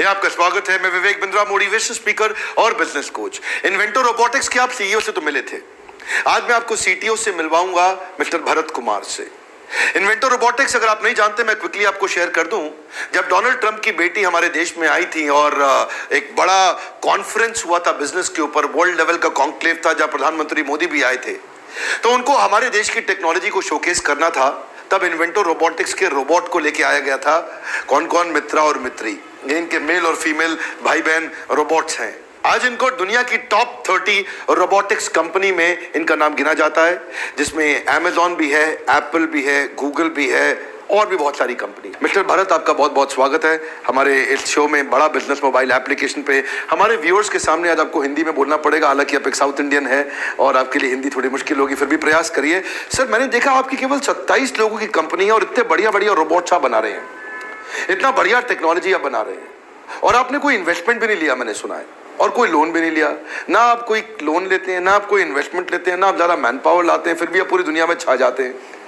ये आपका स्वागत है। मैं विवेक बिंद्रा, मोटिवेशन स्पीकर और बिजनेस कोच। इन्वेंटो रोबोटिक्स के आप सीईओ से तो मिले थे, आज मैं आपको सीटीओ से मिलवाऊंगा, मिस्टर भरत कुमार से। इन्वेंटो रोबोटिक्स अगर आप नहीं जानते, मैं क्विकली आपको शेयर कर दूं। जब डोनाल्ड ट्रंप की बेटी हमारे देश में आई थी और एक बड़ा कॉन्फ्रेंस हुआ था बिजनेस के ऊपर, वर्ल्ड लेवल का कॉन्क्लेव था जहां प्रधानमंत्री मोदी भी आए थे, तो उनको हमारे देश की टेक्नोलॉजी को शोकेस करना था। तब इन्वेंटो रोबोटिक्स के रोबोट को लेके आया गया था। कौन कौन मित्रा और मित्री, ये इनके मेल और फीमेल भाई बहन रोबोट्स हैं। आज इनको दुनिया की टॉप 30 रोबोटिक्स कंपनी में इनका नाम गिना जाता है, जिसमें अमेजॉन भी है, एप्पल भी है, गूगल भी है और भी बहुत सारी कंपनी। मिस्टर भरत, आपका बहुत बहुत स्वागत है हमारे इस शो में। बड़ा बिजनेस मोबाइल एप्लीकेशन पे हमारे व्यूअर्स के सामने आज आपको हिंदी में बोलना पड़ेगा, हालांकि आप एक साउथ इंडियन है और आपके लिए हिंदी थोड़ी मुश्किल होगी, फिर भी प्रयास करिए। सर, मैंने देखा आपकी केवल 27 लोगों की कंपनी है और इतने बढ़िया बढ़िया रोबोट्स आप बना रहे हैं, इतना बढ़िया टेक्नोलॉजी आप बना रहे हैं, और आपने कोई इन्वेस्टमेंट भी नहीं लिया, मैंने सुना है, और कोई लोन भी नहीं लिया। ना आप कोई लोन लेते हैं, ना आप कोई इन्वेस्टमेंट लेते हैं, ना आप ज़्यादा मैन पावर लाते हैं, फिर भी आप पूरी दुनिया में छा जाते हैं।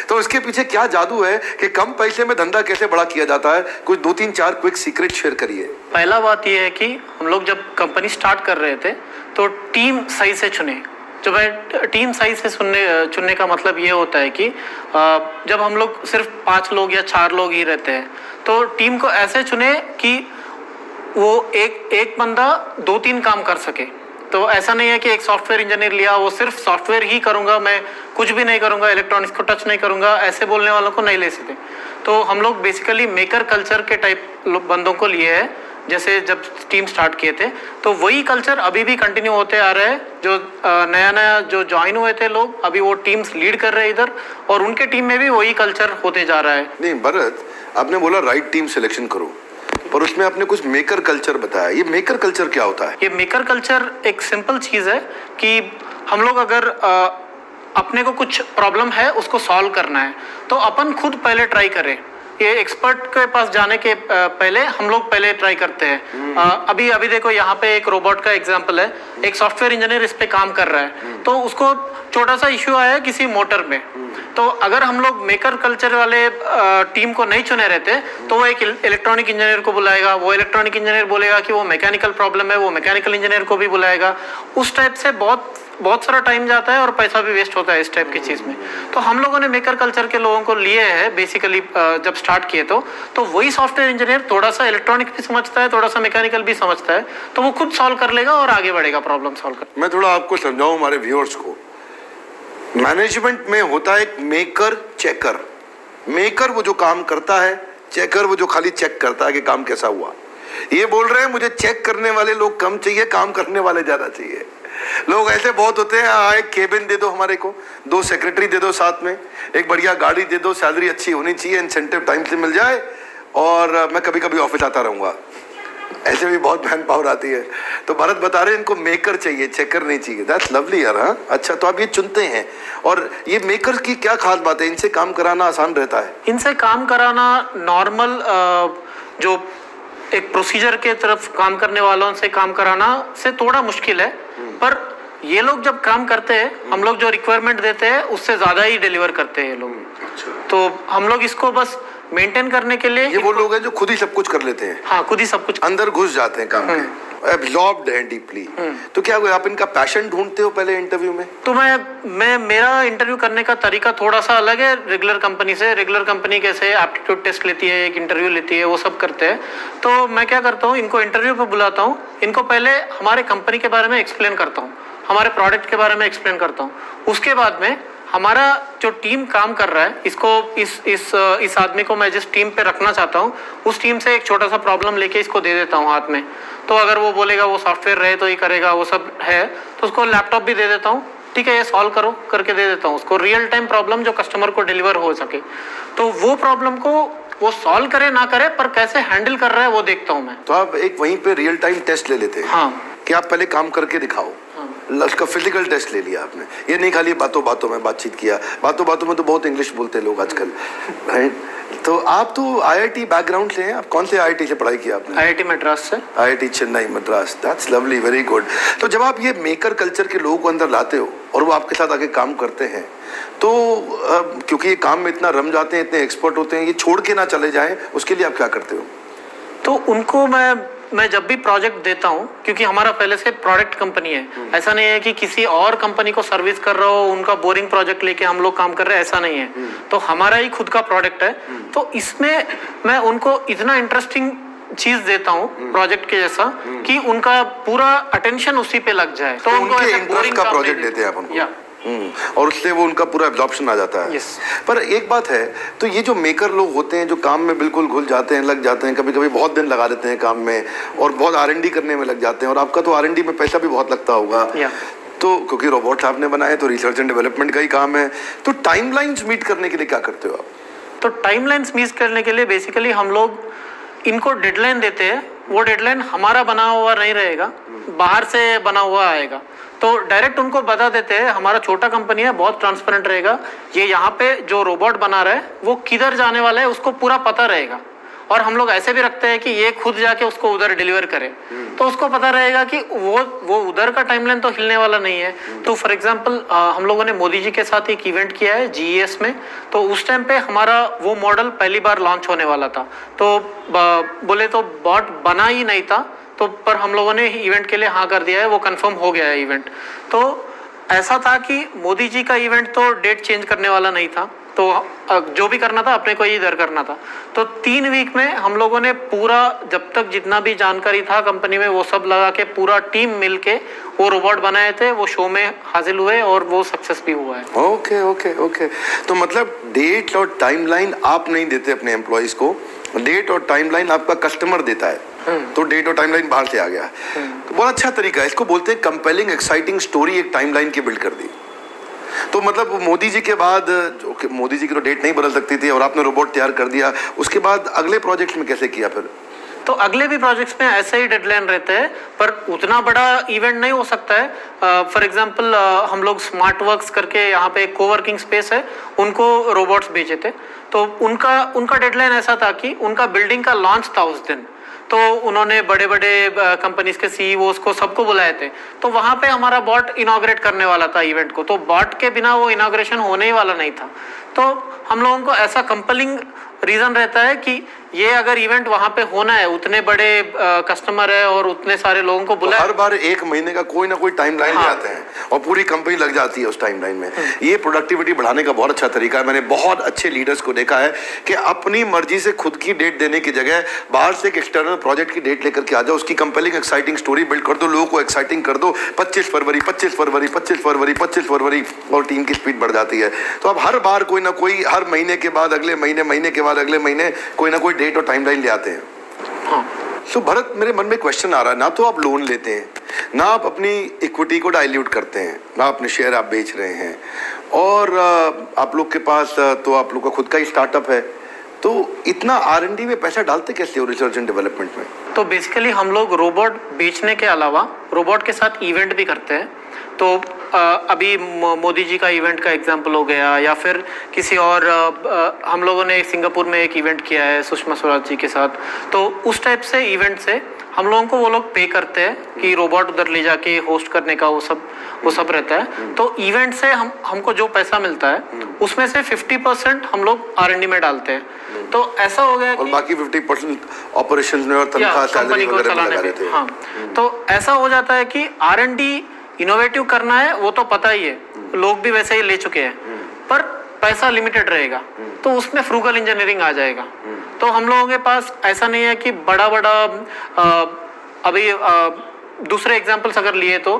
तो इसके पीछे क्या जादू है कि कम पैसे में धंधा कैसे बड़ा किया जाता है? कुछ 2-3-4 क्विक सीक्रेट शेयर करिए। पहला बात यह है कि हम लोग जब कंपनी स्टार्ट कर रहे थे तो टीम सही से चुने। जो मैं टीम सही से चुनने का मतलब ये होता है कि जब हम लोग सिर्फ 5 लोग या 4 लोग ही रहते हैं, तो टीम को ऐसे चुने कि वो एक बंदा 2-3 काम कर सके। तो ऐसा नहीं है कि एक सॉफ्टवेयर इंजीनियर लिया, वो सिर्फ सॉफ्टवेयर ही करूंगा, मैं कुछ भी नहीं करूंगा, इलेक्ट्रॉनिक्स को टच नहीं करूंगा, ऐसे बोलने वालों को नहीं ले सकते। तो हम लोग बेसिकली मेकर कल्चर के टाइप बंदों को लिए हैं। जैसे जब टीम स्टार्ट किए थे तो वही कल्चर अभी भी कंटिन्यू होते आ रहा है। जो नया जो ज्वाइन हुए थे लोग, अभी वो टीम्स लीड कर रहे हैं इधर, और उनके टीम में भी वही कल्चर होते जा रहा है। नहीं भरत, आपने बोला राइट टीम सिलेक्शन करो, पर उसमें आपने कुछ मेकर कल्चर बताया। ये मेकर कल्चर क्या होता है? ये मेकर कल्चर एक सिंपल चीज़ है कि हम लोग अगर अपने को कुछ प्रॉब्लम है उसको सॉल्व करना है तो अपन खुद पहले ट्राई करें। ये एक्सपर्ट के पास जाने के पहले हम लोग पहले ट्राई करते हैं। अभी देखो यहाँ पे एक रोबोट का एग्जांपल है। एक सॉफ्टवेयर इंजीनियर इस पे काम कर रहा है, तो उसको छोटा सा इश्यू आया किसी मोटर में। तो अगर हम लोग मेकर कल्चर वाले टीम को नहीं चुने रहते तो वो एक इलेक्ट्रॉनिक इंजीनियर को बुलाएगा, वो इलेक्ट्रॉनिक इंजीनियर बोलेगा कि वो मैकेनिकल प्रॉब्लम है, वो मैकेनिकल इंजीनियर को भी बुलाएगा। उस टाइप से बहुत सारा टाइम जाता है और पैसा भी वेस्ट होता है इस टाइप की चीज़ में। तो हम लोगों ने मेकर कल्चर के लोगों को लिए हैं बेसिकली। जब स्टार्ट किए तो वही सॉफ्टवेयर इंजीनियर थोड़ा सा इलेक्ट्रॉनिक भी समझता है, थोड़ा सा मैकेनिकल भी समझता है, तो वो खुद सॉल्व कर लेगा और आगे बढ़ेगा प्रॉब्लम सॉल्व कर। मैं थोड़ा आपको समझाऊं हमारे व्यूअर्स को। मैनेजमेंट में होता है एक मेकर चेकर। मेकर वो जो काम करता है, चेकर वो जो खाली चेक करता है कि काम कैसा हुआ। ये बोल रहे हैं मुझे चेक करने वाले लोग कम चाहिए, काम करने वाले ज्यादा चाहिए। लोग ऐसे बहुत होते हैं, एक केबिन दे दो हमारे को, 2 सेक्रेटरी दे दो साथ में, एक बढ़िया गाड़ी दे दो, सैलरी अच्छी होनी चाहिए, इंसेंटिव टाइम से मिल जाए, और मैं कभी कभी ऑफिस आता रहूंगा। ऐसे भी बहुत मैन पावर आती है। तो भारत बता रहे हैं इनको मेकर चाहिए, चेकर नहीं चाहिए। दैट्स लवली यार। हाँ, अच्छा, तो आप ये चुनते हैं, और ये मेकर की क्या खास बात है? इनसे काम कराना आसान रहता है? इनसे काम कराना नॉर्मल जो एक प्रोसीजर के तरफ काम करने वालों से काम कराना से थोड़ा मुश्किल है, पर ये लोग जब काम करते हैं, हम लोग जो रिक्वायरमेंट देते हैं उससे ज्यादा ही डिलीवर करते हैं ये लोग। तो हम लोग इसको बस मेंटेन करने के लिए, ये वो लोग हैं जो खुद ही सब कुछ कर लेते हैं। हाँ, खुद ही सब कुछ अंदर घुस जाते हैं काम के, एब्जॉर्ब्ड हैं डीपली। तो क्या हुआ, आप इनका पैशन ढूंढते हो पहले इंटरव्यू में? तो मैं मेरा इंटरव्यू करने का तरीका थोड़ा सा अलग है रेगुलर कंपनी से। रेगुलर कंपनी कैसे एप्टीट्यूड टेस्ट लेती है, एक इंटरव्यू लेती है, वो सब करते हैं। तो मैं क्या करता हूँ, इनको इंटरव्यू पे बुलाता हूँ, इनको पहले हमारे कंपनी के बारे में एक्सप्लेन करता हूँ, हमारे प्रोडक्ट के बारे में एक्सप्लेन करता हूँ। उसके बाद में हमारा जो टीम काम कर रहा है, इसको इस आदमी को मैं जिस टीम पे रखना चाहता हूँ उस टीम से एक छोटा सा प्रॉब्लम लेके इसको दे देता हूँ हाथ में। तो अगर वो बोलेगा वो सॉफ्टवेयर रहे तो ही करेगा, वो सब है, तो उसको लैपटॉप भी दे देता हूँ, ठीक है ये सॉल्व करो करके दे देता हूँ उसको। रियल टाइम प्रॉब्लम जो कस्टमर को डिलीवर हो सके, तो वो प्रॉब्लम को वो सॉल्व करे ना करे, पर कैसे हैंडल कर रहा है वो देखता हूँ मैं। तो आप एक वहीं पे रियल टाइम टेस्ट ले लेते हैं? हाँ, कि आप पहले काम करके दिखाओ। उसका फिजिकल टेस्ट ले लिया आपने, ये नहीं खाली बातों बातों में बातचीत किया। बातों बातों में तो बहुत इंग्लिश बोलते हैं लोग आजकल, राइट? तो आप तो आईआईटी बैकग्राउंड से हैं। आप कौन से आईआईटी से पढ़ाई किया आपने? आईआईटी मद्रास से। IIT Chennai Madras. That's lovely, very good. तो जब आप ये मेकर कल्चर के लोगों को अंदर लाते हो और वो आपके साथ आके काम करते हैं, तो क्योंकि ये काम में इतना रम जाते हैं, इतने एक्सपर्ट होते हैं, ये छोड़ के ना चले जाएं, उसके लिए आप क्या करते हो? तो उनको मैं जब भी प्रोजेक्ट देता हूँ, क्योंकि हमारा पहले से प्रोडक्ट कंपनी है, ऐसा नहीं है कि किसी और कंपनी को सर्विस कर रहा हो, उनका बोरिंग प्रोजेक्ट लेके हम लोग काम कर रहे हैं, ऐसा नहीं है। तो हमारा ही खुद का प्रोडक्ट है। तो इसमें मैं उनको इतना इंटरेस्टिंग चीज देता हूँ प्रोजेक्ट के जैसा कि उनका पूरा अटेंशन उसी पे लग जाए। तो उनके इंटरेस्ट का प्रोजेक्ट देते हैं आप उनको, और उससे वो उनका पूरा एब्जॉर्प्शन आ जाता है। पर एक बात है, तो ये जो मेकर लोग होते हैं जो काम में बिल्कुल घुल जाते हैं, लग जाते हैं, कभी कभी बहुत दिन लगा देते हैं काम में और बहुत R&D करने में लग जाते हैं, और आपका तो R&D में पैसा भी बहुत लगता होगा, तो क्योंकि रोबोट आपने बनाए तो रिसर्च एंड डेवलपमेंट का ही काम है, तो टाइमलाइंस मीट करने के लिए क्या करते हो आप? तो टाइमलाइंस मीट करने के लिए बेसिकली हम लोग इनको डेडलाइन देते हैं। वो डेडलाइन हमारा बना हुआ नहीं रहेगा, बाहर से बना हुआ आएगा। तो डायरेक्ट उनको बता देते हैं, हमारा छोटा कंपनी है, बहुत ट्रांसपेरेंट रहेगा, ये यहाँ पे जो रोबोट बना रहा है वो किधर जाने वाला है उसको पूरा पता रहेगा। और हम लोग ऐसे भी रखते हैं कि ये खुद जाके उसको उधर डिलीवर करे, तो उसको पता रहेगा कि वो उधर का टाइमलाइन तो हिलने वाला नहीं है। तो फॉर एग्जांपल हम लोगों ने मोदी जी के साथ एक इवेंट किया है GES में, तो उस टाइम पे हमारा वो मॉडल पहली बार लॉन्च होने वाला था। तो बोले तो बॉट बना ही नहीं था, तो पर हम लोगों ने इवेंट के लिए हाँ कर दिया है, वो कंफर्म हो गया है इवेंट। तो ऐसा था कि मोदी जी का इवेंट तो डेट चेंज करने वाला नहीं था, तो जो भी करना था अपने को ही इधर करना था। तो 3 वीक में हम लोगों ने पूरा, जब तक जितना भी जानकारी था कंपनी में, वो सब लगा के पूरा टीम मिल के वो रोबोट बनाए थे, वो शो में हासिल हुए और वो सक्सेस भी हुआ है। Okay okay okay. तो मतलब डेट और टाइमलाइन आप नहीं देते अपने एम्प्लॉइज को, डेट और टाइमलाइन आपका कस्टमर देता है, तो डेट और टाइमलाइन बाहर से आ गया। तो बहुत अच्छा तरीका है, इसको बोलते हैं कंपेलिंग एक्साइटिंग स्टोरी एक टाइमलाइन की बिल्ड कर दी। तो मतलब मोदी जी के बाद, मोदी जी की तो डेट नहीं बदल सकती थी और आपने रोबोट तैयार कर दिया, उसके बाद अगले प्रोजेक्ट में कैसे किया फिर? तो अगले भी प्रोजेक्ट्स में ऐसे ही डेडलाइन रहते हैं, पर उतना बड़ा इवेंट नहीं हो सकता है। फॉर एग्जांपल हम लोग स्मार्ट वर्क्स करके यहाँ पे एक कोवर्किंग स्पेस है, उनको रोबोट्स भेजे थे। तो उनका डेडलाइन ऐसा था कि उनका बिल्डिंग का लॉन्च था उस दिन, तो उन्होंने बड़े बड़े कंपनीज के CEOs को सबको बुलाए थे। तो वहाँ पे हमारा बॉट इनॉग्रेट करने वाला था इवेंट को, तो बॉट के बिना वो इनॉग्रेशन होने ही वाला नहीं था। तो हम लोगों को ऐसा कंपलिंग रीजन रहता है कि ये अगर इवेंट वहाँ पे होना है, उतने बड़े कस्टमर है और उतने सारे लोगों को बुलाया, तो हर बार 1 महीने का कोई ना कोई टाइमलाइन ले आते हैं और पूरी कंपनी लग जाती है उस टाइमलाइन में। ये प्रोडक्टिविटी बढ़ाने का बहुत अच्छा तरीका है। मैंने बहुत अच्छे लीडर्स को देखा है कि अपनी मर्जी से खुद की डेट देने की जगह बाहर से एक एक्सटर्नल प्रोजेक्ट की डेट लेकर के आ जाओ, उसकी कंपेलिंग एक्साइटिंग स्टोरी बिल्ड कर दो, लोगों को एक्साइटिंग कर दो। 25 फरवरी 25 फरवरी 25 फरवरी 25 फरवरी, और टीम की स्पीड बढ़ जाती है। तो अब हर बार कोई ना कोई, हर महीने के बाद अगले महीने, महीने के बाद अगले महीने कोई ना कोई डेट और टाइमलाइन ले आते हैं। तो भरत, मेरे मन में क्वेश्चन आ रहा है, ना तो आप लोन लेते हैं, ना आप अपनी इक्विटी को डाइल्यूट करते हैं, ना अपने शेयर आप बेच रहे हैं, और आप लोग के पास तो आप लोग का खुद का ही स्टार्टअप है, तो इतना R&D में पैसा डालते कैसे हो रिसर्च एंड डेवलपमेंट में? तो बेसिकली हम लोग रोबोट बेचने के अलावा रोबोट के साथ इवेंट भी करते हैं। तो अभी मोदी जी का इवेंट का एग्जांपल हो गया, या फिर किसी और हम लोगों ने सिंगापुर में एक इवेंट किया है सुषमा स्वराज जी के साथ। तो उस टाइप से इवेंट से हम लोगों को वो लोग पे करते हैं कि रोबोट उधर ले जाके होस्ट करने का वो सब रहता है। तो इवेंट से हमको जो पैसा मिलता है उसमें से 50% हम लोग R&D में डालते हैं। तो ऐसा हो गया और बाकी 50% ऑपरेशंस में और तनख्वाह सैलरी वगैरह में लगा देते हैं। हाँ, तो ऐसा हो जाता है कि R&D इनोवेटिव करना है, वो तो पता ही है, लोग भी वैसे ही ले चुके हैं, पर पैसा लिमिटेड रहेगा, तो उसमें फ्रूगल इंजीनियरिंग आ जाएगा। तो हम लोगों के पास ऐसा नहीं है कि बड़ा अभी दूसरे एग्जांपल्स अगर लिए तो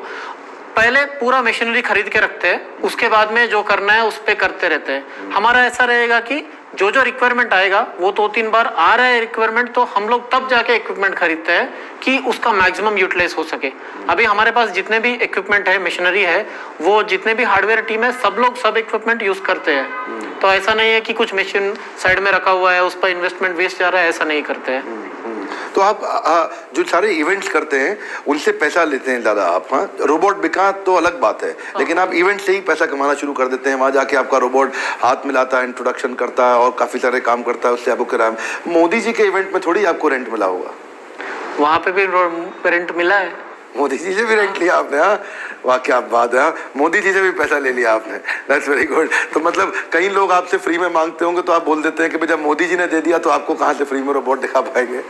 पहले पूरा मशीनरी खरीद के रखते हैं, उसके बाद में जो करना है उस पे करते रहते हैं। हमारा ऐसा रहेगा कि जो रिक्वायरमेंट आएगा, वो 2-3 बार आ रहा है रिक्वायरमेंट, तो हम लोग तब जाके इक्विपमेंट खरीदते हैं कि उसका मैक्सिमम यूटिलाइज हो सके। अभी हमारे पास जितने भी इक्विपमेंट है, मशीनरी है, वो जितने भी हार्डवेयर टीम है, सब लोग सब इक्विपमेंट यूज करते हैं। तो ऐसा नहीं है कि कुछ मशीन साइड में रखा हुआ है, उस पर इन्वेस्टमेंट वेस्ट जा रहा है, ऐसा नहीं करते हैं। तो आप जो सारे इवेंट्स करते हैं उनसे पैसा लेते हैं ज़्यादा आप? हाँ, रोबोट बिका तो अलग बात है, लेकिन आप इवेंट से ही पैसा कमाना शुरू कर देते हैं। वहाँ जाके आपका रोबोट हाथ मिलाता है, इंट्रोडक्शन करता है और काफ़ी सारे काम करता है, उससे आपको किराया। मोदी जी के इवेंट में थोड़ी आपको रेंट मिला होगा? वहाँ पे भी रेंट मिला है। मोदी जी से भी रेंट लिया आपने? हाँ, वाह क्या बात है, मोदी जी से भी पैसा ले लिया आपने, दैट्स वेरी गुड। तो मतलब कई लोग आपसे फ्री में मांगते होंगे, तो आप बोल देते हैं कि जब मोदी जी ने दे दिया तो आपको कहाँ से फ्री में रोबोट दिखा पाएंगे?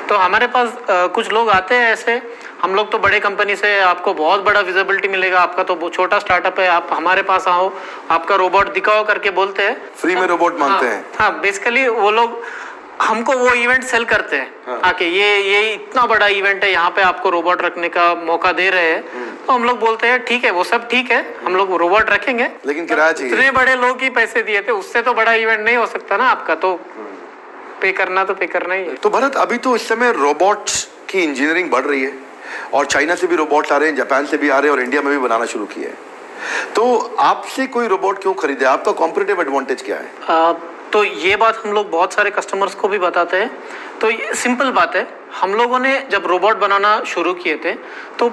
तो हमारे पास कुछ लोग आते हैं ऐसे, हम लोग तो बड़े कंपनी से आपको बहुत बड़ा विजिबिलिटी मिलेगा, आपका तो छोटा स्टार्टअप है, आप हमारे पास आओ, आपका रोबोट दिखाओ करके बोलते हैं, फ्री में रोबोट मांगते हैं। हाँ, बेसिकली वो लोग हमको वो इवेंट सेल करते हैं आके, ये इतना बड़ा इवेंट है, यहाँ पे आपको रोबोट रखने का मौका दे रहे हैं। तो हम लोग बोलते हैं ठीक है, वो सब ठीक है, हम लोग रोबोट रखेंगे, लेकिन किराया चाहिए। इतने बड़े लोग ही पैसे दिए थे, उससे तो बड़ा इवेंट नहीं हो सकता ना आपका, तो पे करना ही है। तो भरत, अभी तो इस समय रोबोट्स की इंजीनियरिंग बढ़ रही है और चाइना से भी रोबोट्स आ रहे हैं, जापान से भी आ रहे हैं और इंडिया में भी बनाना शुरू किया है। तो आपसे कोई रोबोट क्यों खरीदे? आपका कॉम्पिटिटिव एडवांटेज क्या है? तो ये बात हम लोग बहुत सारे कस्टमर्स को भी बताते हैं। तो ये सिंपल बात है, हम लोगों ने जब रोबोट बनाना शुरू किए थे तो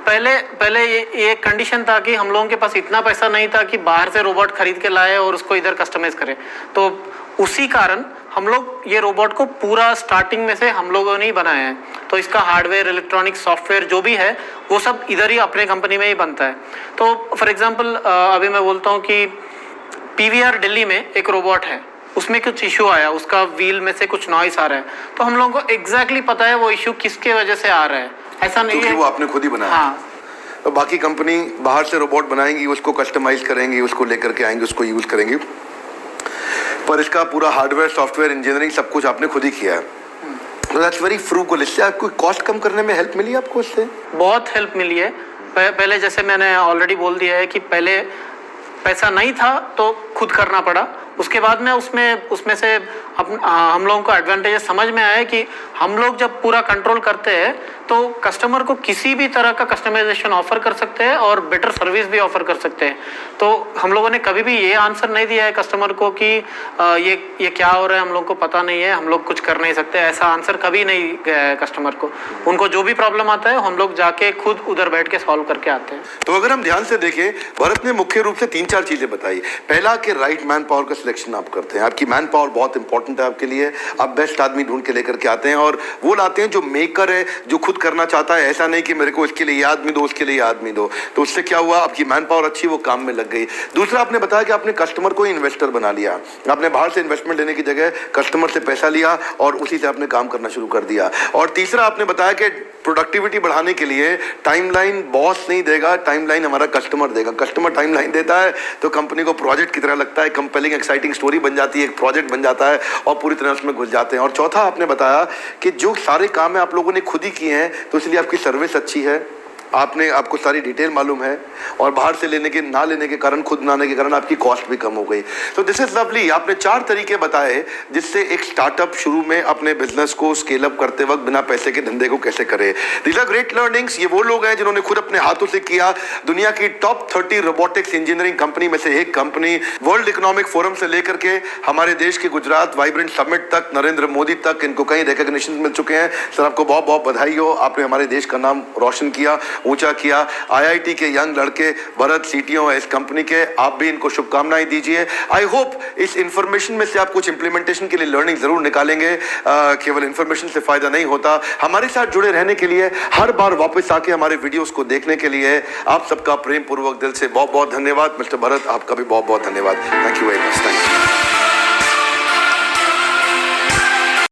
पहले ये कंडीशन था कि हम लोगों के पास इतना पैसा नहीं था कि बाहर से रोबोट खरीद के लाए और उसको इधर कस्टमाइज करें। तो उसी कारण हम लोग ये रोबोट को पूरा स्टार्टिंग में से हम लोगों ने ही बनाया है। तो इसका हार्डवेयर, इलेक्ट्रॉनिक, सॉफ्टवेयर जो भी है वो सब इधर ही अपने कंपनी में ही बनता है। तो फॉर एग्जांपल अभी मैं बोलता हूँ कि पीवीआर दिल्ली में एक रोबोट है, उसमें कुछ इशू आया, उसका व्हील में से कुछ नॉइस आ रहा है, तो हम लोगों को एग्जैक्टली पता है वो इशू किसके वजह से आ रहा है। ऐसा नहीं है वो आपने खुद ही बनाया। हाँ। तो बाकी कंपनी बाहर से रोबोट बनाएंगी, उसको कस्टमाइज करेंगी, उसको लेकर के आएंगे, उसको यूज करेंगी, पर इसका पूरा हार्डवेयर, सॉफ्टवेयर, इंजीनियरिंग सब कुछ आपने खुद ही किया है। तो दैट्स वेरी फ्रूगल। इससे आपको कॉस्ट कम करने में हेल्प मिली आपको? इससे बहुत हेल्प मिली है। पहले जैसे मैंने ऑलरेडी बोल दिया है कि पहले पैसा नहीं था तो खुद करना पड़ा, उसके बाद में उसमें से हम लोगों को एडवांटेज समझ में आया कि हम लोग जब पूरा कंट्रोल करते हैं तो कस्टमर को किसी भी तरह का कस्टमाइजेशन ऑफर कर सकते हैं और बेटर सर्विस भी ऑफर कर सकते हैं। तो हम लोगों ने कभी भी ये आंसर नहीं दिया है कस्टमर को कि ये क्या हो रहा है, हम लोग को पता नहीं है, हम लोग कुछ कर नहीं सकते, ऐसा आंसर कभी नहीं गया है कस्टमर को। उनको जो भी प्रॉब्लम आता है हम लोग जाके खुद उधर बैठ के सॉल्व करके आते हैं। तो अगर हम ध्यान से देखें, भरत ने मुख्य रूप से 3-4 चीजें बताई। पहला कि राइट मैन पावर का सिलेक्शन आप करते हैं, आपकी मैन पावर बहुत इंपॉर्टेंट है आपके लिए, आप बेस्ट आदमी ढूंढ के लेकर के आते हैं और वो लाते हैं जो मेकर है, जो खुद करना चाहता है। ऐसा नहीं कि मेरे को इसके लिए ये आदमी दो, उसके लिए ये आदमी दो। तो उससे क्या हुआ, आपकी मैन पावर अच्छी, वो काम में लग गई। दूसरा, आपने बताया कि आपने कस्टमर को इन्वेस्टर बना लिया, आपने बाहर से इन्वेस्टमेंट लेने की जगह कस्टमर से पैसा लिया और उसी से आपने काम करना शुरू कर दिया। और तीसरा, आपने बताया कि प्रोडक्टिविटी बढ़ाने के लिए टाइमलाइन बॉस नहीं देगा, टाइमलाइन हमारा कस्टमर देगा। कस्टमर टाइमलाइन देता है तो कंपनी को प्रोजेक्ट की तरह लगता है, कंपेलिंग एक्साइटिंग स्टोरी बन जाती है, एक प्रोजेक्ट बन जाता है और पूरी तरह उसमें घुस जाते हैं। और चौथा, आपने बताया कि जो सारे काम है आप लोगों ने खुद ही किए हैं, तो इसलिए आपकी सर्विस अच्छी है, आपको सारी डिटेल मालूम है और बाहर से लेने के कारण, खुद बनाने के कारण आपकी कॉस्ट भी कम हो गई। तो दिस इज लवली। आपने 4 तरीके बताए जिससे एक स्टार्टअप शुरू में अपने बिजनेस को स्केल अप करते वक्त बिना पैसे के धंधे को कैसे करे। These are great learnings. ये वो लोग हैं जिन्होंने खुद अपने हाथों से किया। दुनिया की टॉप 30 रोबोटिक्स इंजीनियरिंग कंपनी में से एक कंपनी, वर्ल्ड इकोनॉमिक फोरम से लेकर के हमारे देश के गुजरात वाइब्रेंट समिट तक, नरेंद्र मोदी तक, इनको कई रिकॉग्निशन मिल चुके हैं। सर, आपको बहुत बहुत बधाई हो, आपने हमारे देश का नाम रोशन किया, ऊंचा किया। आईआईटी के यंग लड़के भरत सीटीओ है इस कंपनी के, आप भी इनको शुभकामनाएं दीजिए। आई होप इस इंफॉर्मेशन में से आप कुछ इंप्लीमेंटेशन के लिए लर्निंग जरूर निकालेंगे। केवल इंफॉर्मेशन से फायदा नहीं होता। हमारे साथ जुड़े रहने के लिए, हर बार वापस आके हमारे वीडियोस को देखने के लिए आप सबका प्रेम पूर्वक दिल से बहुत बहुत धन्यवाद। मिस्टर भरत, आपका भी बहुत बहुत धन्यवाद। Thank you very much. Thank you.